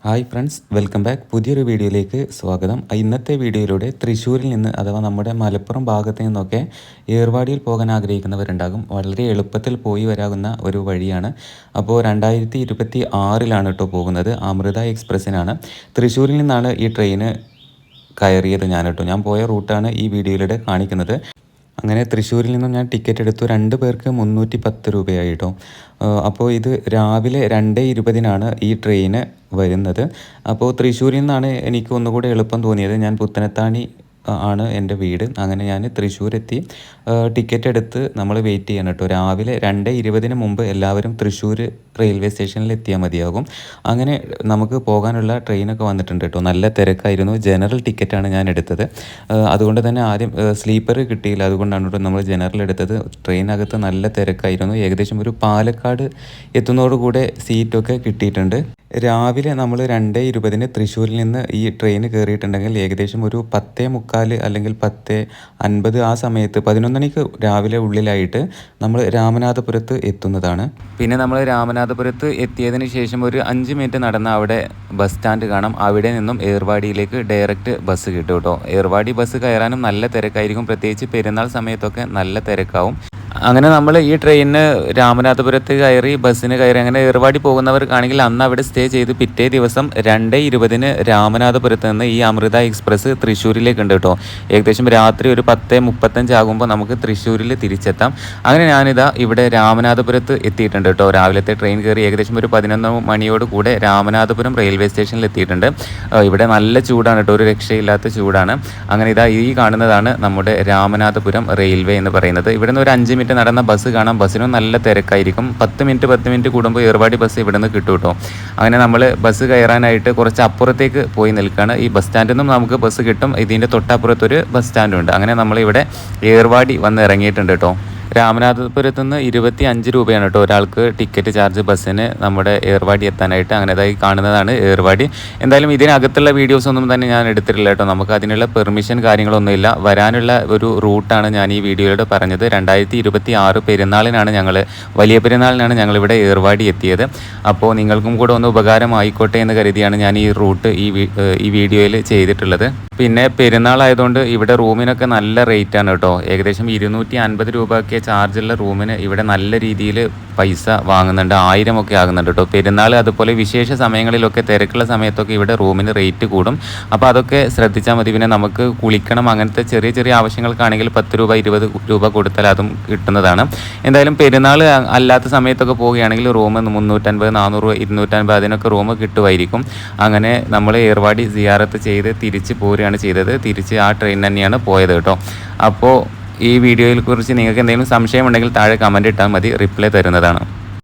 Hi friends, welcome back. പുതിയൊരു വീഡിയോയിലേക്ക് സ്വാഗതം. ഇന്നത്തെ വീഡിയോയിലൂടെ തൃശ്ശൂരിൽ നിന്ന് അഥവാ നമ്മുടെ മലപ്പുറം ഭാഗത്ത് നിന്നൊക്കെ ഏർവാടിയിൽ പോകാൻ ആഗ്രഹിക്കുന്നവരുണ്ടാകും. വളരെ എളുപ്പത്തിൽ പോയി വരാവുന്ന ഒരു വഴിയാണ്. അപ്പോൾ 2026 കേട്ടോ പോകുന്നത്. അമൃത എക്സ്പ്രസ്സിനാണ്. തൃശ്ശൂരിൽ നിന്നാണ് ഈ ട്രെയിന് കയറിയത് ഞാൻ പോയ റൂട്ടാണ് ഈ വീഡിയോയിലൂടെ കാണിക്കുന്നത്. അങ്ങനെ തൃശ്ശൂരിൽ നിന്നും ഞാൻ ടിക്കറ്റ് എടുത്തു. 2 പേർക്ക് 310 രൂപയായി കേട്ടോ. അപ്പോൾ ഇത് രാവിലെ 2:20 ഈ ട്രെയിന് വരുന്നത്. അപ്പോൾ തൃശ്ശൂരിൽ നിന്നാണ് എനിക്ക് ഒന്നുകൂടി എളുപ്പം തോന്നിയത്. ഞാൻ പുത്തനത്താണി ആണ് എൻ്റെ വീട്. അങ്ങനെ ഞാൻ തൃശ്ശൂരെത്തി. ടിക്കറ്റ് എടുത്ത് നമ്മൾ വെയിറ്റ് ചെയ്യണം കേട്ടോ. രാവിലെ 2:20 മുമ്പ് എല്ലാവരും തൃശ്ശൂർ റെയിൽവേ സ്റ്റേഷനിൽ എത്തിയാൽ മതിയാകും. അങ്ങനെ നമുക്ക് പോകാനുള്ള ട്രെയിനൊക്കെ വന്നിട്ടുണ്ട് കേട്ടോ. നല്ല തിരക്കായിരുന്നു. ജനറൽ ടിക്കറ്റാണ് ഞാൻ എടുത്തത്. അതുകൊണ്ട് തന്നെ ആദ്യം സ്ലീപ്പർ കിട്ടിയില്ല. അതുകൊണ്ടാണ് കേട്ടോ നമ്മൾ ജനറൽ എടുത്തത്. ട്രെയിനകത്ത് നല്ല തിരക്കായിരുന്നു. ഏകദേശം ഒരു പാലക്കാട് എത്തുന്നതോടുകൂടെ സീറ്റൊക്കെ കിട്ടിയിട്ടുണ്ട്. രാവിലെ നമ്മൾ 2:20 തൃശ്ശൂരിൽ നിന്ന് ഈ ട്രെയിൻ കയറിയിട്ടുണ്ടെങ്കിൽ ഏകദേശം ഒരു 10:45 അല്ലെങ്കിൽ 10:50 ആ സമയത്ത് 11 മണിക്ക് രാവിലെ ഉള്ളിലായിട്ട് നമ്മൾ രാമനാഥപുരത്ത് എത്തുന്നതാണ്. പിന്നെ നമ്മൾ രാമനാഥപുരത്ത് എത്തിയതിന് ശേഷം ഒരു 5 മിനിറ്റ് നടന്ന അവിടെ ബസ് സ്റ്റാൻഡ് കാണാം. അവിടെ നിന്നും ഏർവാടിയിലേക്ക് ഡയറക്റ്റ് ബസ് കിട്ടും കേട്ടോ. ഏർവാടി ബസ് കയറാനും നല്ല തിരക്കായിരിക്കും. പ്രത്യേകിച്ച് പെരുന്നാൾ സമയത്തൊക്കെ നല്ല തിരക്കാവും. അങ്ങനെ നമ്മൾ ഈ ട്രെയിനിന് രാമനാഥപുരത്ത് കയറി ബസ്സിന് കയറി അങ്ങനെ ഏർവാടി പോകുന്നവർക്കാണെങ്കിൽ അന്ന് അവിടെ സ്റ്റേ ചെയ്ത് പിറ്റേ ദിവസം 2:20 രാമനാഥപുരത്ത് നിന്ന് ഈ അമൃത എക്സ്പ്രസ് തൃശ്ശൂരിലേക്ക് ഉണ്ട് കേട്ടോ. ഏകദേശം രാത്രി ഒരു 10:35 ആകുമ്പോൾ നമുക്ക് തൃശ്ശൂരിൽ തിരിച്ചെത്താം. അങ്ങനെ ഞാനിതാ ഇവിടെ രാമനാഥപുരത്ത് എത്തിയിട്ടുണ്ട് കേട്ടോ. രാവിലത്തെ ട്രെയിൻ കയറി ഏകദേശം ഒരു 11 മണിയോട് കൂടെ രാമനാഥപുരം റെയിൽവേ സ്റ്റേഷനിൽ എത്തിയിട്ടുണ്ട്. ഇവിടെ നല്ല ചൂടാണ് കേട്ടോ, ഒരു രക്ഷയില്ലാത്ത ചൂടാണ്. അങ്ങനെ ഇതാ ഈ കാണുന്നതാണ് നമ്മുടെ രാമനാഥപുരം റെയിൽവേ എന്ന് പറയുന്നത്. ഇവിടെ നിന്ന് ഒരു 5 മിനിറ്റ് നടന്ന ബസ് കാണാം. ബസ്സിനും നല്ല തിരക്കായിരിക്കും. 10 മിനിറ്റ് കൂടുമ്പോൾ ഏർവാടി ബസ് ഇവിടെ നിന്ന് കിട്ടും കേട്ടോ. അങ്ങനെ നമ്മൾ ബസ് കയറാനായിട്ട് കുറച്ച് അപ്പുറത്തേക്ക് പോയി നിൽക്കുകയാണ്. ഈ ബസ് സ്റ്റാൻഡിൽ നിന്നും നമുക്ക് ബസ് കിട്ടും. ഇതിൻ്റെ തൊട്ടപ്പുറത്തൊരു ബസ് സ്റ്റാൻഡും ഉണ്ട്. അങ്ങനെ നമ്മളിവിടെ ഏർവാടി വന്ന് ഇറങ്ങിയിട്ടുണ്ട് കേട്ടോ. രാമനാഥപുരത്ത് നിന്ന് 25 രൂപയാണ് കേട്ടോ ഒരാൾക്ക് ടിക്കറ്റ് ചാർജ് ബസ്സിന് നമ്മുടെ ഏർവാടി എത്താനായിട്ട്. അങ്ങനെ അതായി കാണുന്നതാണ് ഏർവാടി. എന്തായാലും ഇതിനകത്തുള്ള വീഡിയോസ് ഒന്നും തന്നെ ഞാൻ എടുത്തിട്ടില്ല കേട്ടോ. നമുക്ക് അതിനുള്ള പെർമിഷൻ കാര്യങ്ങളൊന്നുമില്ല. വരാനുള്ള ഒരു റൂട്ടാണ് ഞാൻ ഈ വീഡിയോയിലൂടെ പറഞ്ഞത്. 2026 പെരുന്നാളിനാണ് വലിയ പെരുന്നാളിനാണ് ഞങ്ങളിവിടെ ഏർവാടി എത്തിയത്. അപ്പോൾ നിങ്ങൾക്കും കൂടെ ഒന്ന് ഉപകാരമായിക്കോട്ടെ എന്ന് കരുതിയാണ് ഞാൻ ഈ റൂട്ട് ഈ വീഡിയോയിൽ ചെയ്തിട്ടുള്ളത്. പിന്നെ പെരുന്നാളായതുകൊണ്ട് ഇവിടെ റൂമിനൊക്കെ നല്ല റേറ്റാണ് കേട്ടോ. ഏകദേശം 250 രൂപയൊക്കെ ചാർജുള്ള റൂമിന് ഇവിടെ നല്ല രീതിയിൽ പൈസ വാങ്ങുന്നുണ്ട്. 1000 ഒക്കെ ആകുന്നുണ്ട് കേട്ടോ. പെരുന്നാൾ അതുപോലെ വിശേഷ സമയങ്ങളിലൊക്കെ തിരക്കുള്ള സമയത്തൊക്കെ ഇവിടെ റൂമിന് റേറ്റ് കൂടും. അപ്പോൾ അതൊക്കെ ശ്രദ്ധിച്ചാൽ മതി. പിന്നെ നമുക്ക് കുളിക്കണം അങ്ങനത്തെ ചെറിയ ചെറിയ ആവശ്യങ്ങൾക്കാണെങ്കിൽ 10 രൂപ 20 രൂപ കൊടുത്താൽ അതും കിട്ടുന്നതാണ്. എന്തായാലും പെരുന്നാൾ അല്ലാത്ത സമയത്തൊക്കെ പോവുകയാണെങ്കിൽ റൂം 350 400 250 അതിനൊക്കെ റൂം കിട്ടുമായിരിക്കും. അങ്ങനെ നമ്മൾ ഏർവാടി സിയാറത്ത് ചെയ്ത് തിരിച്ച് പോരുകയാണ് ചെയ്തത്. തിരിച്ച് ആ ട്രെയിൻ തന്നെയാണ് പോയത് കേട്ടോ. അപ്പോൾ ഈ വീഡിയോയെ കുറിച്ച് നിങ്ങൾക്ക് എന്തെങ്കിലും സംശയമുണ്ടെങ്കിൽ താഴെ കമൻറ്റ് ഇട്ടാൽ മതി, റിപ്ലൈ തരുന്നതാണ്.